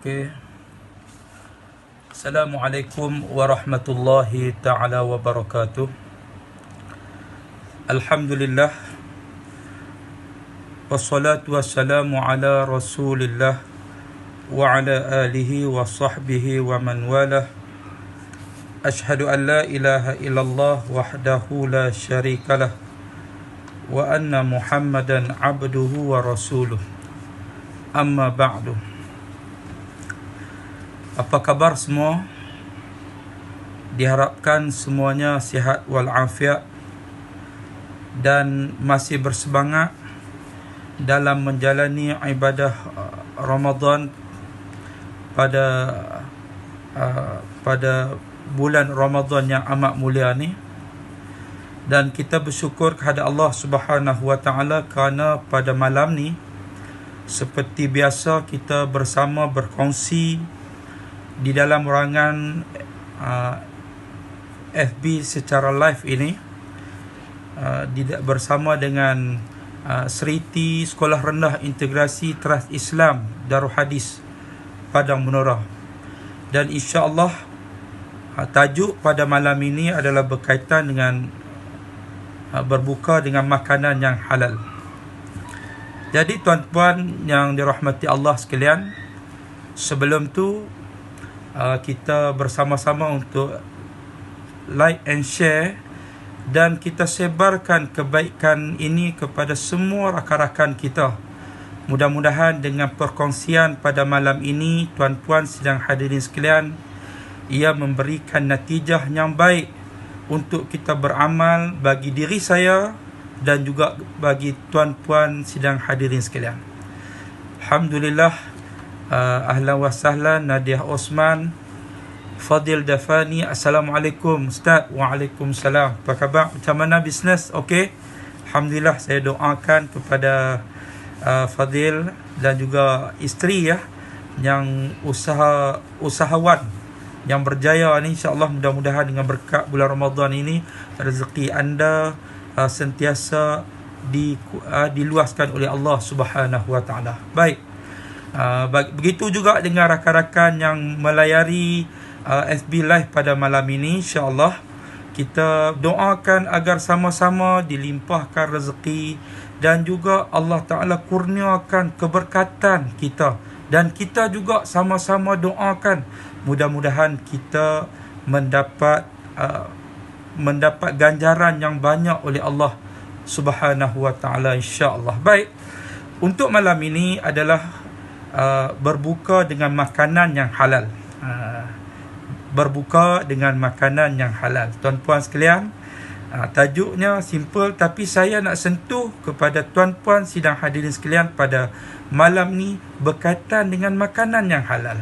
Okey. Assalamualaikum warahmatullahi taala wabarakatuh. Alhamdulillah wassalatu wassalamu ala Rasulillah wa ala alihi wa sahbihi wa man walah. Ashhadu an la ilaha illallah wahdahu la syarikalah wa anna Muhammadan abduhu wa rasuluh. Amma ba'du. Apa khabar semua? Diharapkan semuanya sihat walafiat dan masih bersemangat dalam menjalani ibadah Ramadan pada bulan Ramadan yang amat mulia ni. Dan kita bersyukur kepada Allah Subhanahu wa taala kerana pada malam ni seperti biasa kita bersama berkongsi di dalam ruangan FB secara live ini bersama dengan Seriti Sekolah Rendah Integrasi Trust Islam Darul Hadis Padang Menorah. Dan insya-Allah tajuk pada malam ini adalah berkaitan dengan berbuka dengan makanan yang halal. Jadi tuan-tuan yang dirahmati Allah sekalian, sebelum tu kita bersama-sama untuk like and share dan kita sebarkan kebaikan ini kepada semua rakan-rakan kita. Mudah-mudahan dengan perkongsian pada malam ini, tuan-tuan sidang hadirin sekalian, ia memberikan natijah yang baik untuk kita beramal bagi diri saya dan juga bagi tuan-tuan sidang hadirin sekalian. Alhamdulillah. Ahlan wa sahlan Nadia Osman Fadil Dafani. Assalamualaikum Ustaz. Waalaikumsalam. Apa khabar? Macam mana bisnes? Okey. Alhamdulillah, saya doakan kepada Fadil dan juga isteri yang usahawan yang berjaya ni, insya-Allah mudah-mudahan dengan berkat bulan Ramadan ini rezeki anda sentiasa diluaskan oleh Allah Subhanahu wa taala. Baik. Begitu juga dengan rakan-rakan yang melayari FB Live pada malam ini. InsyaAllah kita doakan agar sama-sama dilimpahkan rezeki dan juga Allah Ta'ala kurniakan keberkatan kita. Dan kita juga sama-sama doakan mudah-mudahan kita mendapat ganjaran yang banyak oleh Allah Subhanahu wa Ta'ala, insya-Allah. Baik. Untuk malam ini adalah berbuka dengan makanan yang halal. Berbuka dengan makanan yang halal. Tuan-puan sekalian, tajuknya simple, tapi saya nak sentuh kepada tuan-puan sidang hadirin sekalian pada malam ni berkaitan dengan makanan yang halal.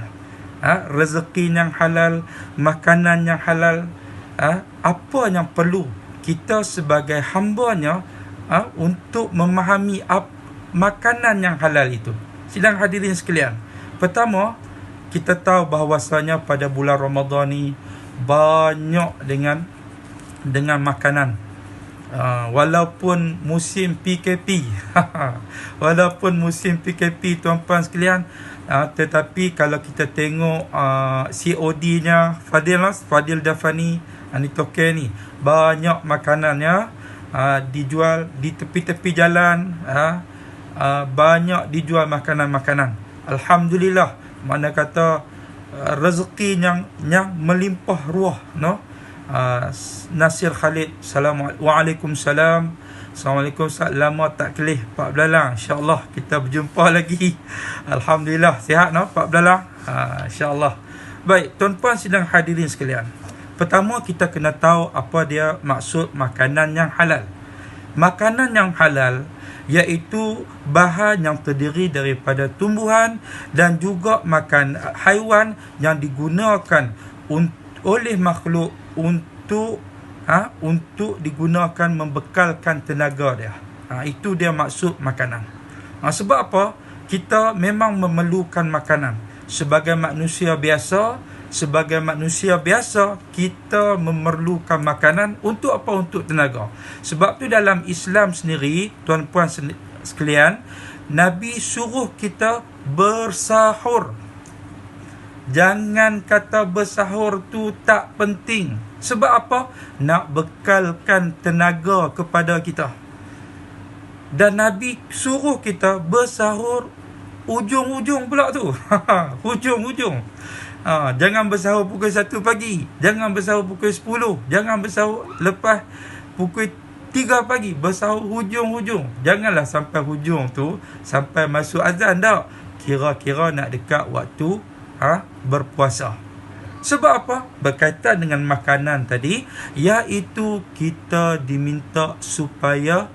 Rezeki yang halal, makanan yang halal. Apa yang perlu kita sebagai hambanya untuk memahami makanan yang halal itu. Sidang hadirin sekalian, pertama, kita tahu bahawasanya pada bulan Ramadan ni banyak dengan makanan. Walaupun musim PKP walaupun musim PKP tuan-tuan sekalian, tetapi kalau kita tengok COD-nya Fadil Dafani Anitoke ni, banyak makanannya dijual di tepi-tepi jalan. Banyak dijual makanan-makanan. Alhamdulillah, mana kata rezeki yang melimpah ruah, no? Nasir Khalid, Waalaikumsalam. Assalamualaikum. Lama tak kelih Pak Belalang. InsyaAllah kita berjumpa lagi. Alhamdulillah, sihat no Pak Belalang? InsyaAllah. Baik, tuan-puan sidang hadirin sekalian, pertama kita kena tahu apa dia maksud makanan yang halal. Makanan yang halal iaitu bahan yang terdiri daripada tumbuhan dan juga makan haiwan yang digunakan oleh makhluk untuk digunakan membekalkan tenaga dia. Itu dia maksud makanan. Sebab apa? Kita memang memerlukan makanan. Sebagai manusia biasa, kita memerlukan makanan untuk apa? Untuk tenaga. Sebab tu dalam Islam sendiri, tuan-puan sekalian, Nabi suruh kita bersahur. Jangan kata bersahur tu tak penting. Sebab apa? Nak bekalkan tenaga kepada kita. Dan Nabi suruh kita bersahur ujung-ujung pula tu. Hujung-hujung. Jangan bersahur pukul 1 pagi. Jangan bersahur pukul 10. Jangan bersahur lepas pukul 3 pagi. Bersahur hujung-hujung. Janganlah sampai hujung tu, sampai masuk azan dah. Kira-kira nak dekat waktu berpuasa. Sebab apa? Berkaitan dengan makanan tadi, iaitu kita diminta supaya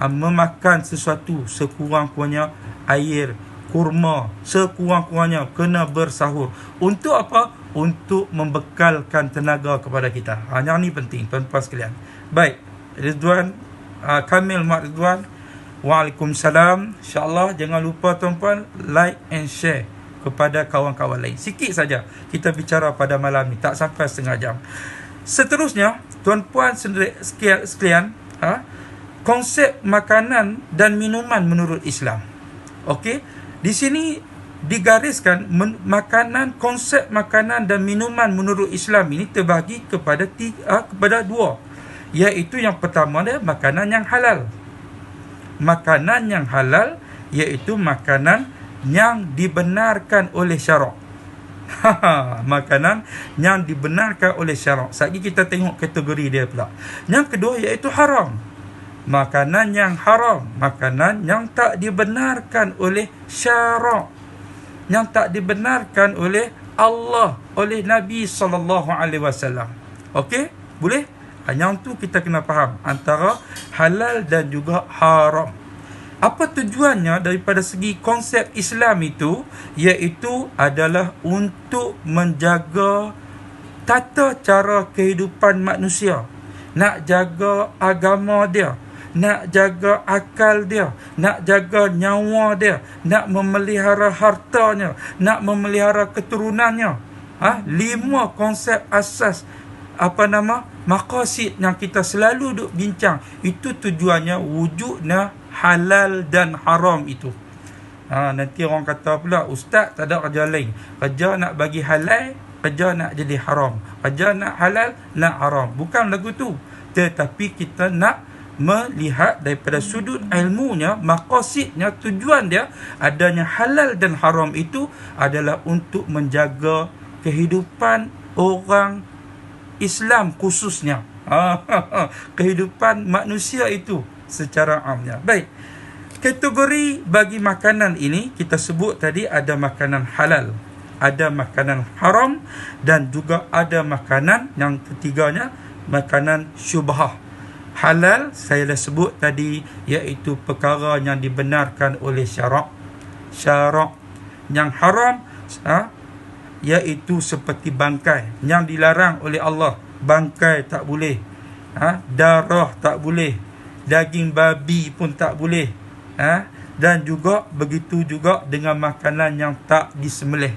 memakan sesuatu sekurang-kurangnya air, kurma, sekurang-kurangnya kena bersahur. Untuk apa? Untuk membekalkan tenaga kepada kita. Yang ni penting, tuan-tuan sekalian. Baik, Ridwan, Kamil Mak Ridwan, Waalaikumsalam. InsyaAllah jangan lupa tuan-tuan like and share kepada kawan-kawan lain. Sikit saja kita bicara pada malam ni, tak sampai setengah jam. Seterusnya, tuan-puan sekalian, konsep makanan dan minuman menurut Islam. Okey, di sini digariskan konsep makanan dan minuman menurut Islam ini terbagi kepada dua, iaitu yang pertama dia makanan yang halal. Makanan yang halal iaitu makanan yang dibenarkan oleh syarak. Makanan yang dibenarkan oleh syarak. Sekejap kita tengok kategori dia pula. Yang kedua iaitu haram. Makanan yang haram, makanan yang tak dibenarkan oleh syarak, yang tak dibenarkan oleh Allah, oleh Nabi SAW. Okey? Boleh? Yang tu kita kena faham antara halal dan juga haram. Apa tujuannya daripada segi konsep Islam itu? Iaitu adalah untuk menjaga tata cara kehidupan manusia. Nak jaga agama dia, nak jaga akal dia, nak jaga nyawa dia, nak memelihara hartanya, nak memelihara keturunannya. 5 konsep asas maqasid yang kita selalu duk bincang. Itu tujuannya wujudnya halal dan haram itu. Nanti orang kata pula, ustaz tak ada kerja lain. Kerja nak bagi halal, kerja nak jadi haram. Kerja nak halal, nak haram. Bukan lagu tu. Tetapi kita nak melihat daripada sudut ilmunya, maqasidnya, tujuan dia adanya halal dan haram itu adalah untuk menjaga kehidupan orang Islam khususnya. Kehidupan manusia itu secara amnya. Baik. Kategori bagi makanan ini kita sebut tadi ada makanan halal, ada makanan haram, dan juga ada makanan yang ketiganya makanan syubhah. Halal saya dah sebut tadi, iaitu perkara yang dibenarkan oleh syarak. Yang haram iaitu seperti bangkai yang dilarang oleh Allah. Bangkai tak boleh, darah tak boleh, daging babi pun tak boleh, dan juga begitu juga dengan makanan yang tak disembelih.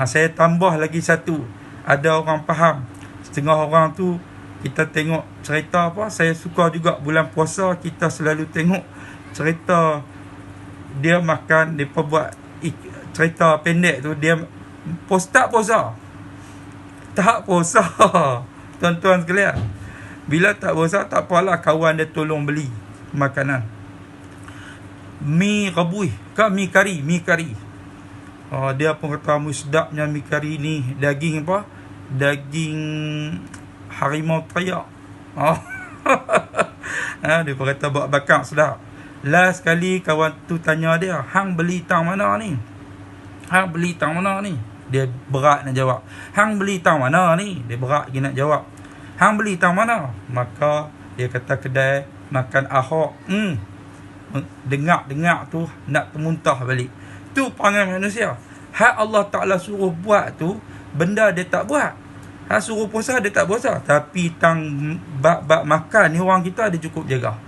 Saya tambah lagi satu. Ada orang faham, setengah orang tu kita tengok cerita saya suka juga bulan puasa kita selalu tengok cerita dia makan, dia buat cerita pendek tu, dia tak puasa. Tuan-tuan sekalian, bila tak puasa tak apalah, kawan dia tolong beli makanan, mi rebus ke mi kari. Dia pun kata sedapnya mi kari ni, daging daging harimau teriak. Dia pun kata buat bakar sedap. Last sekali kawan tu tanya dia, hang beli tang mana ni? Dia berat nak jawab. Hang beli tang mana ni? Dia berat lagi nak jawab. Hang beli tang mana? Maka dia kata kedai makan Ahok. Dengar tu nak termuntah balik. Tu perangai manusia. Hak Allah Ta'ala suruh buat tu, benda dia tak buat. Suruh puasa dia tak puasa. Tapi tang bab makan ni orang kita dia cukup jaga.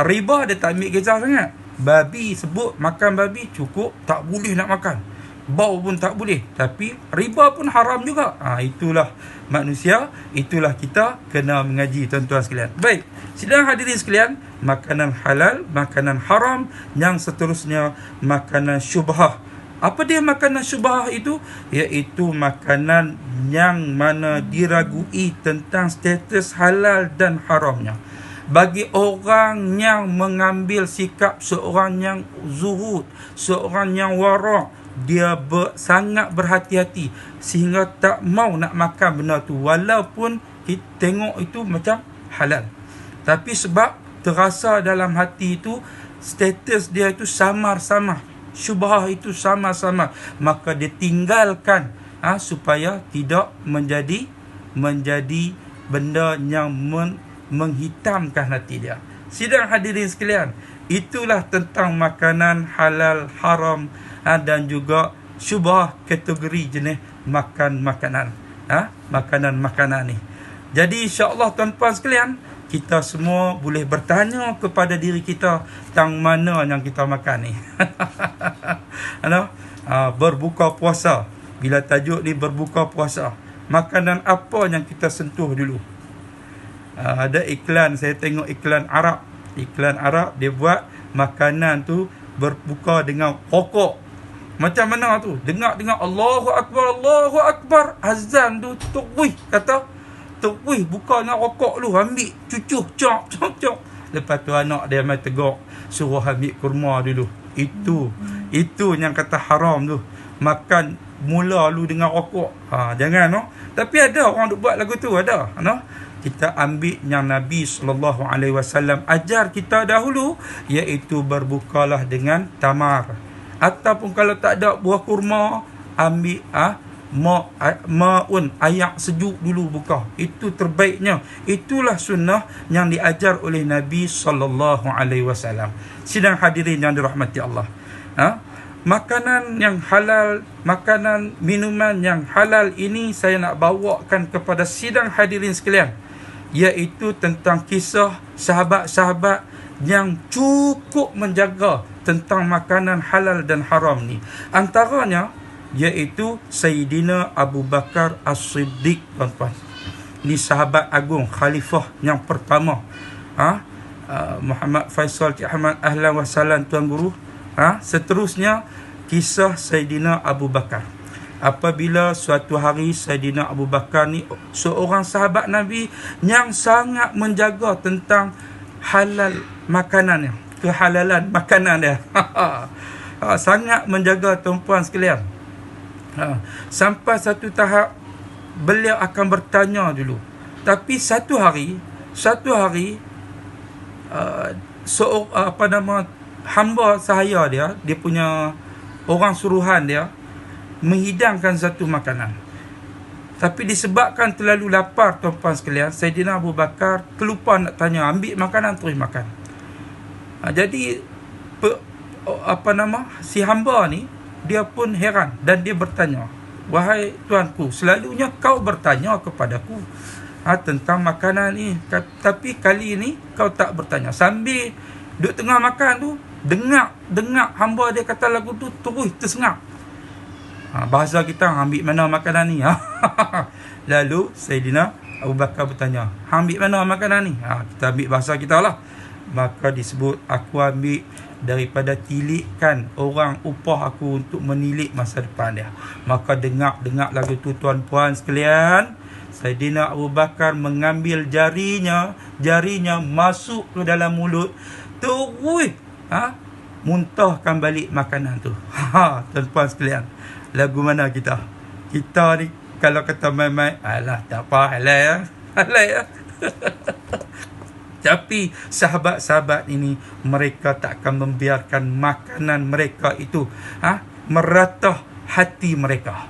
Riba dia tak ambil kisah sangat. Babi sebut makan babi cukup, tak boleh nak makan. Bau pun tak boleh. Tapi riba pun haram juga. Itulah manusia, itulah kita kena mengaji, tuan-tuan sekalian. Baik, sidang hadirin sekalian, makanan halal, makanan haram, yang seterusnya makanan syubhah. Apa dia makanan syubhah itu? Iaitu makanan yang mana diragui tentang status halal dan haramnya. Bagi orang yang mengambil sikap seorang yang zuhud, seorang yang wara', dia sangat berhati-hati sehingga tak mau nak makan benda tu walaupun kita tengok itu macam halal. Tapi sebab terasa dalam hati itu status dia itu samar-samar, syubhah itu sama-sama, maka dia tinggalkan supaya tidak menjadi benda yang menghitamkan hati dia. Sidang hadirin sekalian, itulah tentang makanan halal, haram dan juga syubhah, kategori jenis makanan ni. Jadi insya-Allah tuan-tuan sekalian, kita semua boleh bertanya kepada diri kita tentang mana yang kita makan ni. Berbuka puasa. Bila tajuk ni berbuka puasa, makanan apa yang kita sentuh dulu? Ada iklan, saya tengok iklan Arab. Iklan Arab dia buat makanan tu berbuka dengan rokok. Macam mana tu? Dengar Allahu Akbar, azan tu tuwih kata wih, buka nak rokok lu, ambil cucuh, cok. Lepas tu anak dia mai tegak, suruh ambil kurma dulu. Itu yang kata haram tu. Makan mula lu dengan rokok. Jangan no. Tapi ada orang duk buat lagu tu, ada. No? Kita ambil yang Nabi SAW ajar kita dahulu, iaitu berbukalah dengan tamar. Ataupun kalau tak ada buah kurma, ambil ma'un, air sejuk dulu buka. Itu terbaiknya. Itulah sunnah yang diajar oleh Nabi SAW. Sidang hadirin yang dirahmati Allah, makanan yang halal, makanan minuman yang halal ini saya nak bawakan kepada sidang hadirin sekalian, iaitu tentang kisah sahabat-sahabat yang cukup menjaga tentang makanan halal dan haram ni. Antaranya iaitu Sayyidina Abu Bakar As-Siddiq, tuan-tuan. Ni sahabat agung, khalifah yang pertama. Muhammad Faisal Cik Ahmad, ahlan wa sahlan tuan guru. Seterusnya kisah Sayyidina Abu Bakar. Apabila suatu hari Sayyidina Abu Bakar ni seorang sahabat Nabi yang sangat menjaga tentang halal makanannya, kehalalan makanan dia. Sangat menjaga, tuan-puan sekalian. Sampai satu tahap beliau akan bertanya dulu. Tapi satu hari hamba sahaya dia punya orang suruhan dia menghidangkan satu makanan. Tapi disebabkan terlalu lapar, tuan-puan sekalian, Sayyidina Abu Bakar terlupa nak tanya, ambil makanan terus makan. Jadi si hamba ni dia pun heran dan dia bertanya, wahai tuanku, selalunya kau bertanya kepadaku tentang makanan ni, tapi kali ini kau tak bertanya. Sambil duduk tengah makan tu, dengar hamba dia kata lagu tu, terus tersengak. Bahasa kita, ambil mana makanan ni? Lalu Sayyidina Abu Bakar bertanya, ambil mana makanan ni? Kita ambil bahasa kita lah. Maka disebut, aku ambil daripada tilikkan orang upah aku untuk menilik masa depan dia. Maka dengar lagu tu, tuan-puan sekalian. Sayyidina Abu Bakar mengambil jarinya masuk ke dalam mulut, terus muntahkan balik makanan tu. Tuan-puan sekalian, lagu mana kita ni kalau kata main-main, alah tak apa, halal ya. Tapi sahabat-sahabat ini, mereka tak akan membiarkan makanan mereka itu meratah hati mereka,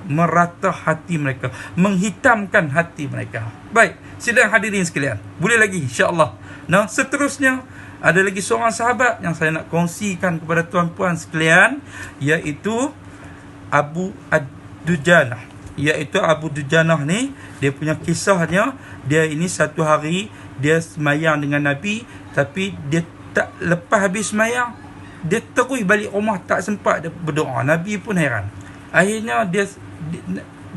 menghitamkan hati mereka. Baik, sidang hadirin sekalian, boleh lagi insya-Allah. Seterusnya ada lagi seorang sahabat yang saya nak kongsikan kepada tuan-puan sekalian, iaitu Abu Ad-Dujanah. Abu Dujanah ni, dia punya kisahnya, dia ini satu hari dia semayang dengan Nabi, tapi dia tak, lepas habis semayang dia terus balik rumah, tak sempat dia berdoa. Nabi pun heran. Akhirnya dia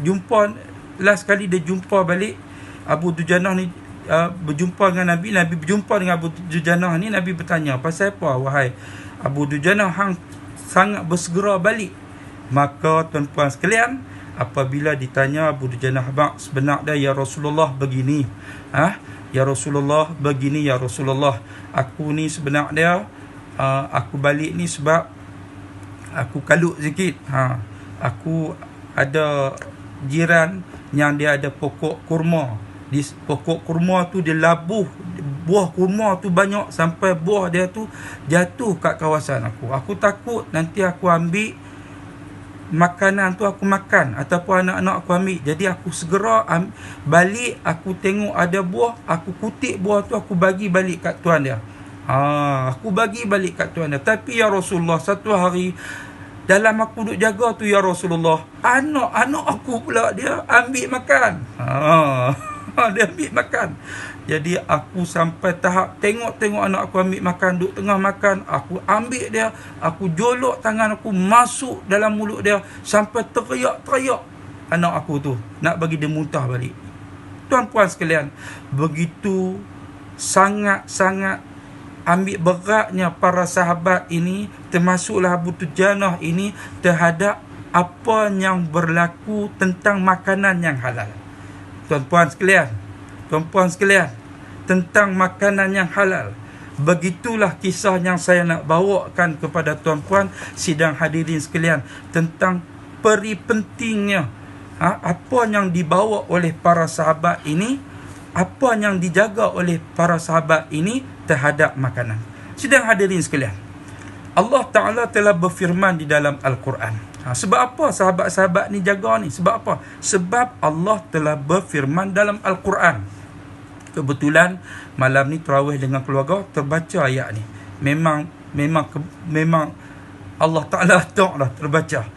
jumpa, last kali dia jumpa balik Abu Dujanah ni, berjumpa dengan Nabi. Nabi berjumpa dengan Abu Dujanah ni. Nabi bertanya, pasal apa wahai Abu Dujanah hang sangat bersegera balik Maka tuan-puan sekalian, apabila ditanya Abu Dujanah sebenar dia, ya Rasulullah begini, ya Rasulullah begini, ya Rasulullah, aku ni sebenar dia, aku balik ni sebab aku kalut sikit. Aku ada jiran yang dia ada pokok kurma. Di pokok kurma tu dia labuh buah kurma tu banyak sampai buah dia tu jatuh kat kawasan aku. Aku takut nanti aku ambil makanan tu aku makan ataupun anak-anak aku ambil. Jadi aku segera balik, aku tengok ada buah, aku kutip buah tu, aku bagi balik kat tuan dia. Aku bagi balik kat tuan dia. Tapi ya Rasulullah, satu hari dalam aku duduk jaga tu ya Rasulullah, anak-anak aku pula dia ambil makan. Dia ambil makan. Jadi aku sampai tahap tengok anak aku ambil makan, duduk tengah makan, aku ambil dia, aku jolok tangan aku masuk dalam mulut dia sampai teriak-teriak anak aku tu, nak bagi dia muntah balik. Tuan-puan sekalian, begitu sangat-sangat ambil beratnya para sahabat ini, termasuklah Abu Dujanah ini, terhadap apa yang berlaku tentang makanan yang halal. Tuan-puan sekalian, tentang makanan yang halal. Begitulah kisah yang saya nak bawakan kepada tuan-puan sidang hadirin sekalian, tentang peri pentingnya apa yang dibawa oleh para sahabat ini, apa yang dijaga oleh para sahabat ini terhadap makanan. Sidang hadirin sekalian, Allah Ta'ala telah berfirman di dalam Al-Quran. Sebab apa sahabat-sahabat ni jaga ni? Sebab apa? Sebab Allah telah berfirman dalam Al-Quran. Kebetulan malam ni tarawih dengan keluarga terbaca ayat ni. Memang Allah Ta'ala ta'ala terbaca.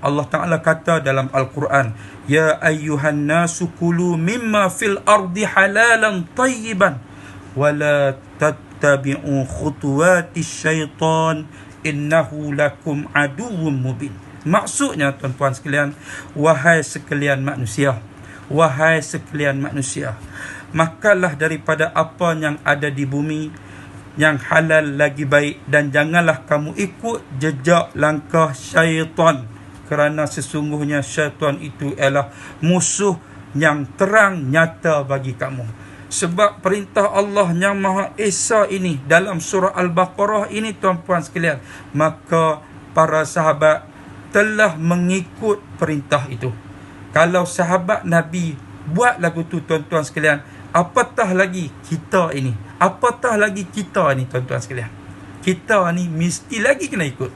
Allah Ta'ala kata dalam Al-Quran, ya ayyuhan nasu kulu mimma fil ardi halalan tayyiban wala tattabi'u khutuwatis syaitan innahu lakum aduwwum mubin. Maksudnya tuan-puan sekalian, wahai sekalian manusia, makanlah daripada apa yang ada di bumi yang halal lagi baik, dan janganlah kamu ikut jejak langkah syaitan, kerana sesungguhnya syaitan itu ialah musuh yang terang nyata bagi kamu. Sebab perintah Allah yang Maha Esa ini dalam surah Al-Baqarah ini tuan-puan sekalian, maka para sahabat telah mengikut perintah itu. Kalau sahabat Nabi buat lagu tu tuan-tuan sekalian, apatah lagi kita ini, tuan-tuan sekalian, kita ni mesti lagi kena ikut.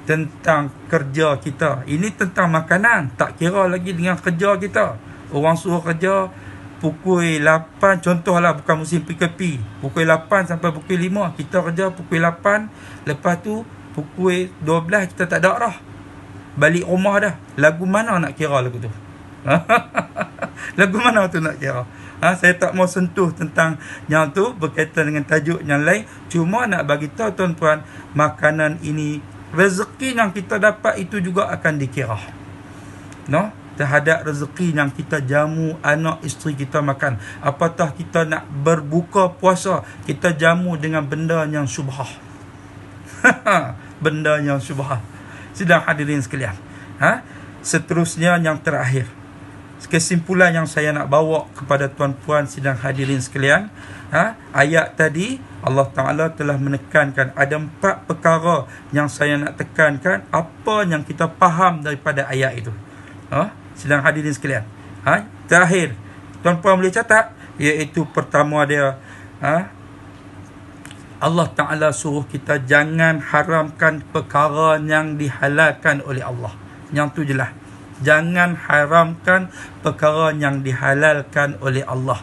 Tentang kerja kita, ini tentang makanan, tak kira lagi dengan kerja kita. Orang suruh kerja pukul 8, contohlah bukan musim PKP, pukul 8 sampai pukul 5, kita kerja pukul 8, lepas tu pukul 12 kita tak ada dah, balik rumah dah. Lagu mana nak kira lagu tu? Lagu mana tu nak kira? Saya tak mau sentuh tentang yang tu berkaitan dengan tajuk yang lain. Cuma nak bagi tahu tuan-puan, makanan ini, rezeki yang kita dapat itu juga akan dikira. Terhadap rezeki yang kita jamu anak isteri kita makan. Apatah kita nak berbuka puasa, kita jamu dengan benda yang syubhah. Benda yang syubhah. Sidang hadirin sekalian, seterusnya yang terakhir, kesimpulan yang saya nak bawa kepada tuan-puan sidang hadirin sekalian, ayat tadi Allah Ta'ala telah menekankan ada 4 perkara yang saya nak tekankan, apa yang kita faham daripada ayat itu. Sidang hadirin sekalian, terakhir tuan-puan boleh catat, iaitu pertama dia, Allah Ta'ala suruh kita jangan haramkan perkara yang dihalalkan oleh Allah. Yang tu jelas. Jangan haramkan perkara yang dihalalkan oleh Allah.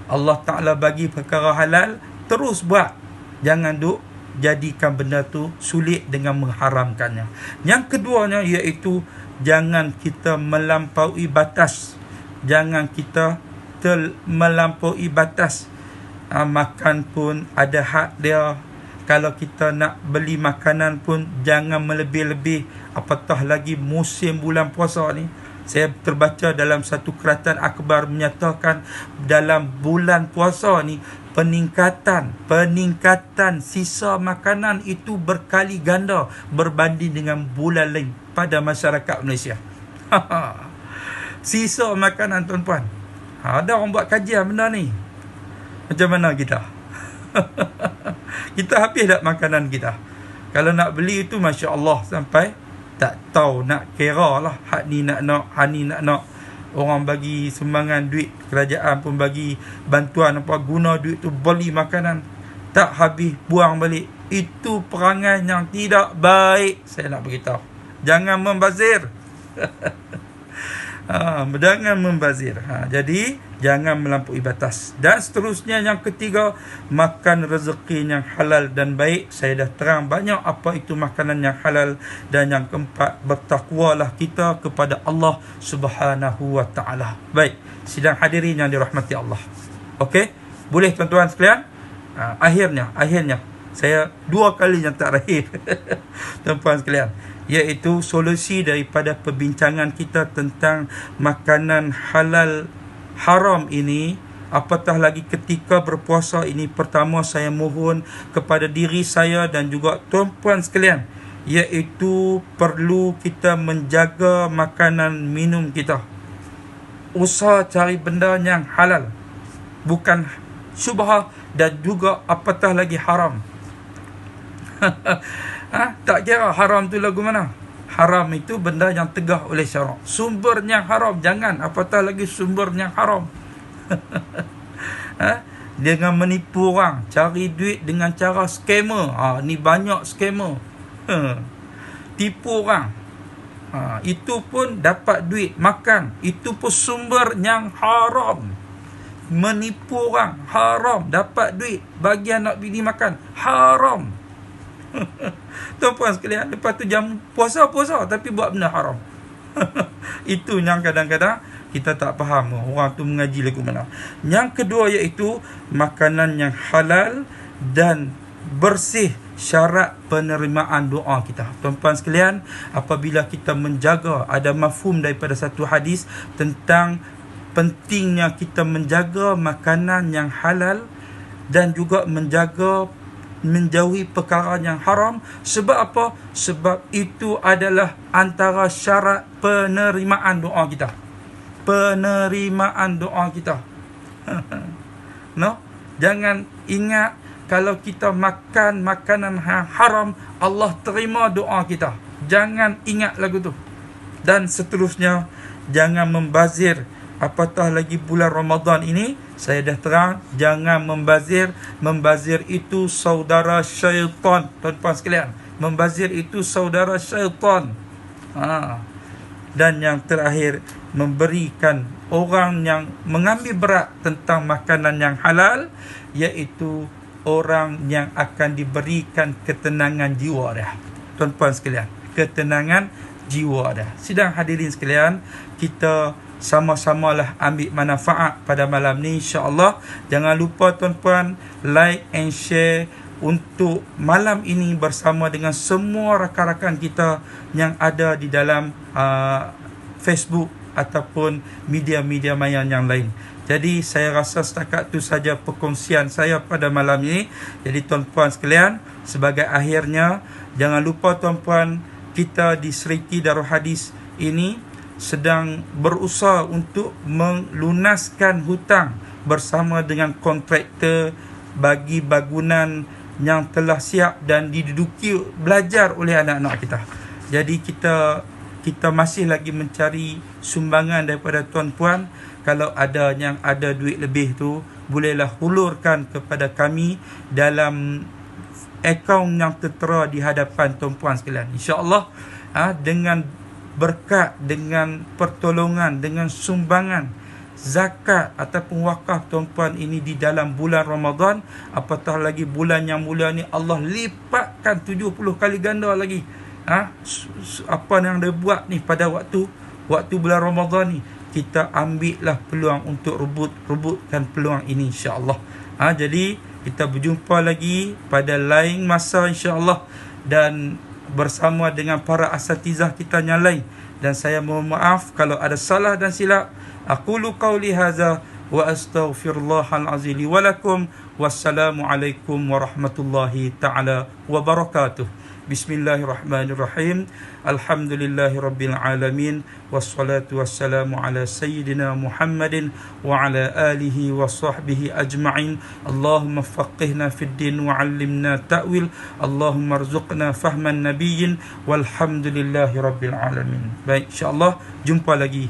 Allah Ta'ala bagi perkara halal, terus buat. Jangan duk jadikan benda tu sulit dengan mengharamkannya. Yang keduanya iaitu jangan kita melampaui batas. Jangan kita melampaui batas. Makan pun ada hak dia. Kalau kita nak beli makanan pun jangan melebih-lebih. Apatah lagi musim bulan puasa ni. Saya terbaca dalam satu keratan akhbar menyatakan dalam bulan puasa ni peningkatan sisa makanan itu berkali ganda berbanding dengan bulan lain. pada masyarakat Malaysia. Sisa makanan tuan-puan. Ada orang buat kajian benda ni. Macam mana kita? Kita habis tak makanan kita? Kalau nak beli itu Masya Allah, sampai tak tahu nak kira lah. Hak ni nak, hak ni nak. Orang bagi sumbangan duit, kerajaan pun bagi bantuan apa, guna duit tu beli makanan, tak habis buang balik. Itu perangai yang tidak baik. Saya nak beritahu, jangan membazir. Jangan membazir. Jadi jangan melampaui batas. Dan seterusnya, yang ketiga, makan rezeki yang halal dan baik. Saya dah terang banyak apa itu makanan yang halal. Dan yang keempat, bertakwalah kita kepada Allah Subhanahu wa ta'ala. Baik, sidang hadirin yang dirahmati Allah. Okey, boleh tuan-tuan sekalian? Akhirnya saya dua kali yang terakhir tuan-tuan sekalian, iaitu solusi daripada perbincangan kita tentang makanan halal haram ini. Apatah lagi ketika berpuasa ini, pertama saya mohon kepada diri saya dan juga tuan-puan sekalian, iaitu perlu kita menjaga makanan minum kita. Usaha cari benda yang halal, bukan syubhah, dan juga apatah lagi haram. Tak kira haram tu lagu mana. Haram itu benda yang tegah oleh syarak. Sumbernya haram, jangan. Apatah lagi sumbernya haram. Dengan menipu orang, cari duit dengan cara scammer. Ni banyak scammer. Tipu orang. Itu pun dapat duit, makan. Itu pun sumber yang haram. Menipu orang, haram. Dapat duit, bagi anak bini makan, haram. Tuan-puan sekalian, lepas tu jam puasa tapi buat benda haram. Itu yang kadang-kadang kita tak faham orang tu mengaji lagu mana. Yang kedua, iaitu makanan yang halal dan bersih, syarat penerimaan doa kita. Tuan-puan sekalian, apabila kita menjaga, ada mafhum daripada satu hadis tentang pentingnya kita menjaga makanan yang halal dan juga menjauhi perkara yang haram. Sebab apa? Sebab itu adalah antara syarat penerimaan doa kita. Penerimaan doa kita. No? Jangan ingat kalau kita makan makanan haram, Allah terima doa kita. Jangan ingat lagu tu. Dan seterusnya, jangan membazir. Apatah lagi bulan Ramadan ini, saya dah terang, jangan membazir. Membazir itu saudara syaitan, tuan-tuan sekalian. Membazir itu saudara syaitan. Dan yang terakhir, memberikan orang yang mengambil berat tentang makanan yang halal, iaitu orang yang akan diberikan ketenangan jiwa dah. Tuan-tuan sekalian, ketenangan jiwa dah. Sidang hadirin sekalian, kita sama-samalah ambil manfaat pada malam ni, insya-Allah. Jangan lupa tuan-puan like and share untuk malam ini bersama dengan semua rakan-rakan kita yang ada di dalam Facebook ataupun media-media maya yang lain. Jadi saya rasa setakat itu saja perkongsian saya pada malam ini. Jadi tuan-puan sekalian, sebagai akhirnya, jangan lupa tuan-puan, kita di Seriti Darul Hadis ini sedang berusaha untuk melunaskan hutang bersama dengan kontraktor bagi bangunan yang telah siap dan diduduki belajar oleh anak-anak kita. Jadi kita masih lagi mencari sumbangan daripada tuan-puan. Kalau ada yang ada duit lebih tu, bolehlah hulurkan kepada kami dalam akaun yang tertera di hadapan tuan-puan sekalian. InsyaAllah dengan berkat, dengan pertolongan, dengan sumbangan zakat ataupun wakaf tuan-puan ini di dalam bulan Ramadan, apatah lagi bulan yang mulia ni, Allah lipatkan 70 kali ganda lagi apa yang dia buat ni pada waktu bulan Ramadan ni. Kita ambillah peluang untuk rebutkan peluang ini, insya-Allah. Jadi kita berjumpa lagi pada lain masa, insya-Allah, dan bersama dengan para asatizah kita yang lain. Dan saya mohon maaf kalau ada salah dan silap. Aqulu qawli hadza wa astaghfirullahal azim li wa lakum. Wassalamualaikum warahmatullahi taala wabarakatuh. Bismillahirrahmanirrahim. Alhamdulillahirabbil alamin wassalatu wassalamu ala sayyidina Muhammadin wa ala alihi wa sahbihi ajma'in. Allahumma faqihna fid din wa 'allimna ta'wil. Allahumma arzuqna fahman nabiyyin walhamdulillahirabbil alamin. Baik, insya-Allah jumpa lagi